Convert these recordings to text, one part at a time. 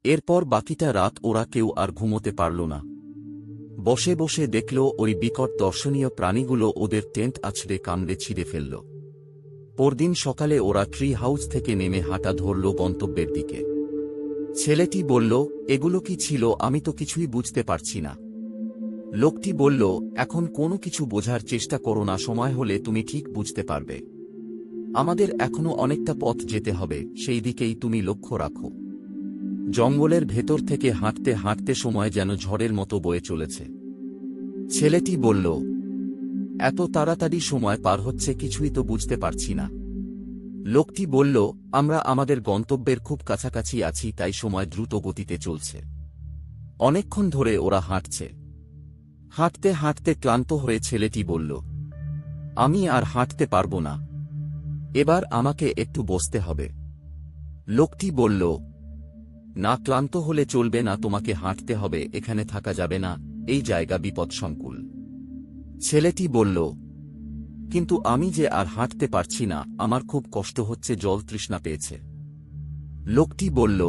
এরপর বাকিটা রাত ওরা কেউ আর ঘুমোতে পারল না। বসে বসে দেখল ওই বিকট দর্শনীয় প্রাণীগুলো ওদের টেন্ট আছড়ে কামড়ে ছিঁড়ে ফেলল। পরদিন সকালে ওরা ট্রি হাউস থেকে নেমে হাঁটা ধরল গন্তব্যের দিকে। ছেলেটি বলল, এগুলো কি ছিল? আমি তো কিছুই বুঝতে পারছি না। লোকটি বলল, এখন কোনো কিছু বোঝার চেষ্টা করো না, সময় হলে তুমি ঠিক বুঝতে পারবে। আমাদের এখনো অনেকটা পথ যেতে হবে, সেই দিকেই তুমি লক্ষ্য রাখো। জঙ্গলের ভেতর থেকে হাঁটতে হাঁটতে সময় যেন ঝড়ের মতো বয়ে চলেছে। ছেলেটি বলল, এত তাড়াতাড়ি সময় পার হচ্ছে, কিছুই তো বুঝতে পারছি না। লোকটি বলল, আমরা আমাদের গন্তব্যের খুব কাছাকাছি আছি, তাই সময় দ্রুত গতিতে চলছে। অনেকক্ষণ ধরে ওরা হাঁটছে। হাঁটতে হাঁটতে ক্লান্ত হয়ে ছেলেটি বলল, আমি আর হাঁটতে পারব না, এবার আমাকে একটু বসতে হবে। লোকটি বলল, না, ক্লান্ত হলে চলবে না, তোমাকে হাঁটতে হবে, এখানে থাকা যাবে না, এই জায়গা বিপদসংকুল। ছেলেটি বলল, কিন্তু আমি যে আর হাঁটতে পারছি না, আমার খুব কষ্ট হচ্ছে, জল তৃষ্ণা পেয়েছে। লোকটি বলল,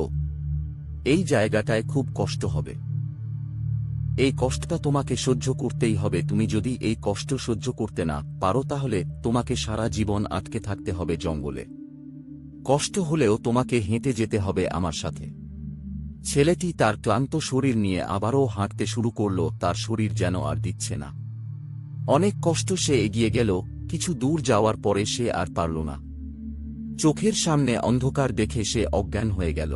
এই জায়গাটায় খুব কষ্ট হবে, এই কষ্টটা তোমাকে সহ্য করতেই হবে। তুমি যদি এই কষ্ট সহ্য করতে না পারো তাহলে তোমাকে সারা জীবন আটকে থাকতে হবে জঙ্গলে। কষ্ট হলেও তোমাকে হেঁটে যেতে হবে আমার সাথে। ছেলেটি তার ক্লান্ত শরীর নিয়ে আবারও হাঁটতে শুরু করল, তার শরীর যেন আর দিচ্ছে না। অনেক কষ্ট সে এগিয়ে গেল, কিছু দূর যাওয়ার পরে সে আর পারল না। চোখের সামনে অন্ধকার দেখে সে অজ্ঞান হয়ে গেল।